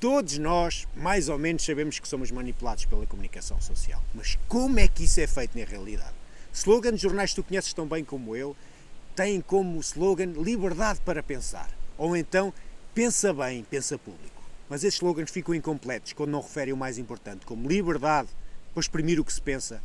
Todos nós, mais ou menos, sabemos que somos manipulados pela comunicação social. Mas como é que isso é feito na realidade? Slogans de jornais que tu conheces tão bem como eu têm como slogan liberdade para pensar. Ou então, pensa bem, pensa público. Mas esses slogans ficam incompletos quando não referem o mais importante, como liberdade para exprimir o que se pensa.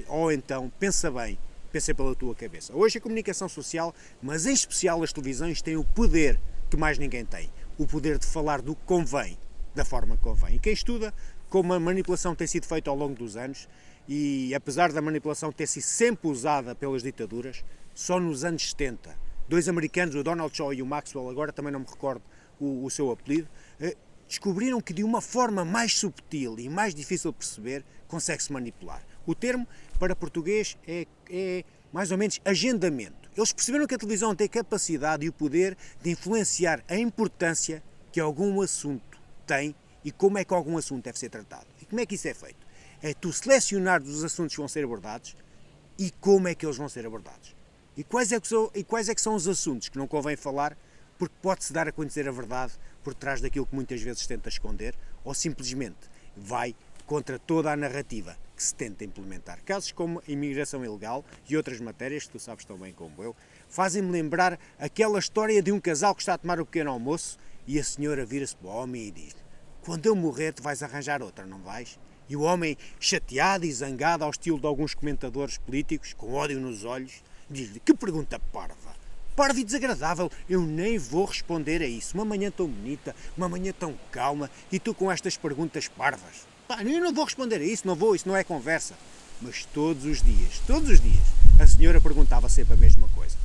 Ou então, pensa bem, pensa pela tua cabeça. Hoje a comunicação social, mas em especial as televisões, têm o poder que mais ninguém tem. O poder de falar do que convém, da forma que convém. E quem estuda como a manipulação tem sido feita ao longo dos anos, e apesar da manipulação ter sido sempre usada pelas ditaduras, só nos anos 70, dois americanos, o Donald Shaw e o Maxwell, agora também não me recordo o seu apelido, descobriram que de uma forma mais subtil e mais difícil de perceber, consegue-se manipular. O termo para português é mais ou menos agendamento. Eles perceberam que a televisão tem a capacidade e o poder de influenciar a importância que algum assunto tem e como é que algum assunto deve ser tratado. E como é que isso é feito? É tu selecionar os assuntos que vão ser abordados e como é que eles vão ser abordados. E quais é que são os assuntos que não convém falar, porque pode-se dar a conhecer a verdade por trás daquilo que muitas vezes tenta esconder, ou simplesmente vai contra toda a narrativa que se tenta implementar. Casos como a imigração ilegal e outras matérias, que tu sabes tão bem como eu, fazem-me lembrar aquela história de um casal que está a tomar o pequeno almoço e a senhora vira-se para o homem e diz: quando eu morrer tu vais arranjar outra, não vais? E o homem, chateado e zangado ao estilo de alguns comentadores políticos, com ódio nos olhos, diz-lhe: que pergunta parva! Parva e desagradável, eu nem vou responder a isso. Uma manhã tão bonita, uma manhã tão calma, e tu com estas perguntas parvas. Pá, eu não vou responder a isso, não vou, isso não é conversa. Mas todos os dias, a senhora perguntava sempre a mesma coisa: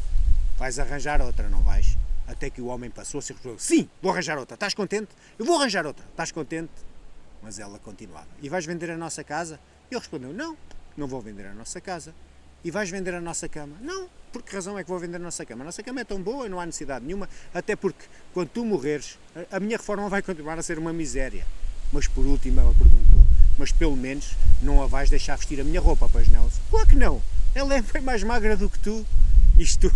vais arranjar outra, não vais? Até que o homem passou-se e respondeu: sim, vou arranjar outra, estás contente? Eu vou arranjar outra, estás contente? Mas ela continuava: e vais vender a nossa casa? Ele respondeu: não, não vou vender a nossa casa. E vais vender a nossa cama? Não, por que razão é que vou vender a nossa cama? A nossa cama é tão boa, não há necessidade nenhuma, até porque quando tu morreres, a minha reforma vai continuar a ser uma miséria. Mas por último ela perguntou: mas pelo menos não a vais deixar vestir a minha roupa, pois não? Claro que não, ela é bem mais magra do que tu. Isto,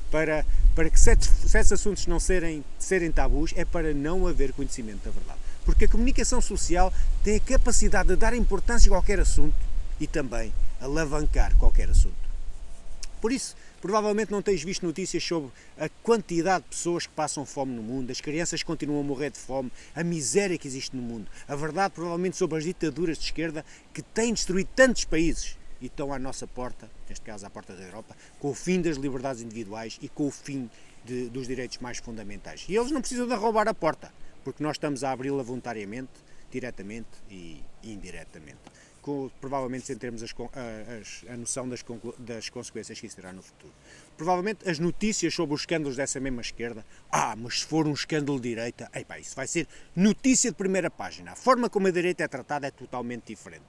para que certos assuntos não serem tabus, é para não haver conhecimento da verdade. Porque a comunicação social tem a capacidade de dar importância a qualquer assunto e também alavancar qualquer assunto. Por isso, provavelmente não tens visto notícias sobre a quantidade de pessoas que passam fome no mundo, as crianças continuam a morrer de fome, a miséria que existe no mundo. A verdade, provavelmente, sobre as ditaduras de esquerda que têm destruído tantos países e estão à nossa porta, neste caso à porta da Europa, com o fim das liberdades individuais e com o fim dos direitos mais fundamentais. E eles não precisam de roubar a porta, porque nós estamos a abri-la voluntariamente, diretamente e indiretamente. Provavelmente sem termos a noção das consequências que isso terá no futuro. Provavelmente as notícias sobre os escândalos dessa mesma esquerda, mas se for um escândalo de direita, isso vai ser notícia de primeira página. A forma como a direita é tratada é totalmente diferente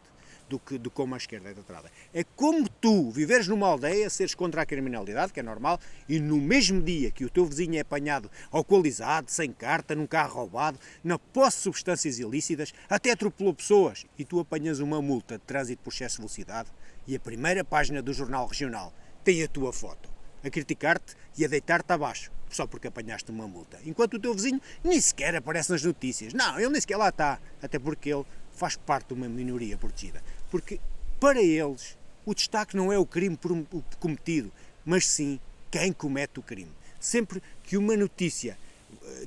de como a esquerda é tratada. É como tu viveres numa aldeia, seres contra a criminalidade, que é normal, e no mesmo dia que o teu vizinho é apanhado alcoolizado, sem carta, num carro roubado, na posse de substâncias ilícitas, até atropelou pessoas, e tu apanhas uma multa de trânsito por excesso de velocidade, e a primeira página do jornal regional tem a tua foto, a criticar-te e a deitar-te abaixo, só porque apanhaste uma multa. Enquanto o teu vizinho nem sequer aparece nas notícias. Não, ele nem sequer lá está, até porque ele faz parte de uma minoria protegida. Porque, para eles, o destaque não é o crime cometido, mas sim quem comete o crime. Sempre que uma notícia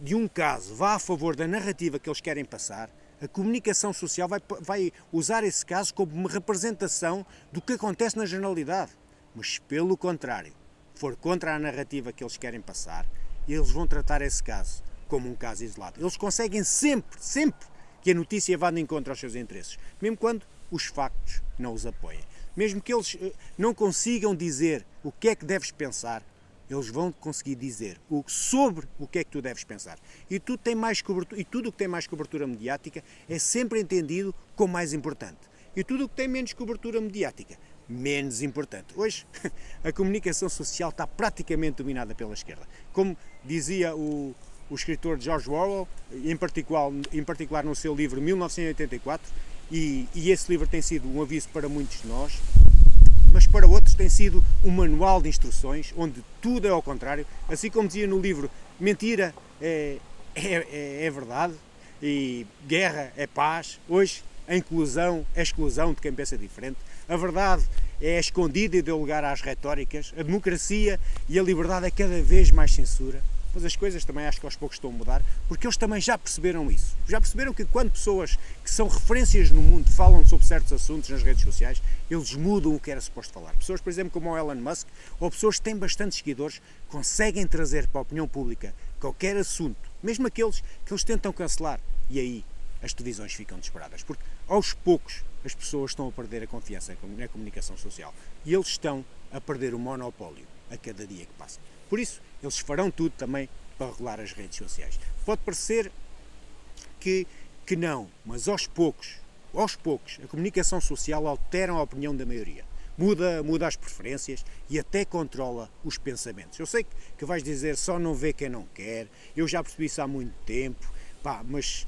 de um caso vá a favor da narrativa que eles querem passar, a comunicação social vai usar esse caso como uma representação do que acontece na generalidade. Mas, pelo contrário, for contra a narrativa que eles querem passar, eles vão tratar esse caso como um caso isolado. Eles conseguem sempre que a notícia vá de encontro aos seus interesses, mesmo quando os factos não os apoiem. Mesmo que eles não consigam dizer o que é que deves pensar, eles vão conseguir dizer sobre o que é que tu deves pensar. E tudo o que tem mais cobertura mediática é sempre entendido como mais importante. E tudo o que tem menos cobertura mediática, menos importante. Hoje, a comunicação social está praticamente dominada pela esquerda. Como dizia o escritor George Orwell, em particular no seu livro 1984, e esse livro tem sido um aviso para muitos de nós, mas para outros tem sido um manual de instruções, onde tudo é ao contrário. Assim como dizia no livro, mentira é verdade, e guerra é paz. Hoje a inclusão é exclusão de quem pensa diferente. A verdade é escondida e deu lugar às retóricas. A democracia e a liberdade é cada vez mais censura. Mas as coisas também acho que aos poucos estão a mudar, porque eles também já perceberam isso. Já perceberam que quando pessoas que são referências no mundo falam sobre certos assuntos nas redes sociais, eles mudam o que era suposto falar. Pessoas, por exemplo, como o Elon Musk, ou pessoas que têm bastantes seguidores, conseguem trazer para a opinião pública qualquer assunto, mesmo aqueles que eles tentam cancelar. E aí as televisões ficam desesperadas, porque aos poucos as pessoas estão a perder a confiança na comunicação social. E eles estão a perder o monopólio a cada dia que passa. Por isso, eles farão tudo também para regular as redes sociais. Pode parecer que não, mas aos poucos, a comunicação social altera a opinião da maioria. Muda as preferências e até controla os pensamentos. Eu sei que vais dizer só não vê quem não quer, eu já percebi isso há muito tempo, mas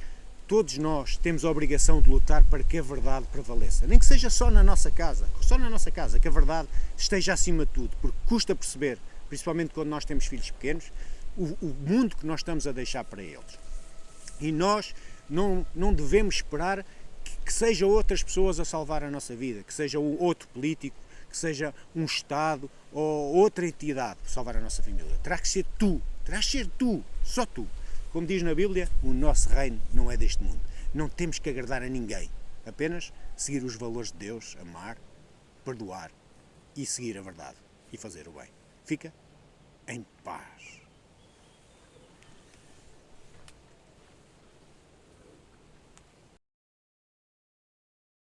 todos nós temos a obrigação de lutar para que a verdade prevaleça. Nem que seja só na nossa casa, que a verdade esteja acima de tudo, porque custa perceber, principalmente quando nós temos filhos pequenos, o mundo que nós estamos a deixar para eles. E nós não devemos esperar que sejam outras pessoas a salvar a nossa vida, que seja outro político, que seja um Estado ou outra entidade a salvar a nossa família. Terás que ser tu, só tu. Como diz na Bíblia, o nosso reino não é deste mundo. Não temos que agradar a ninguém, apenas seguir os valores de Deus, amar, perdoar e seguir a verdade e fazer o bem. Fica em paz.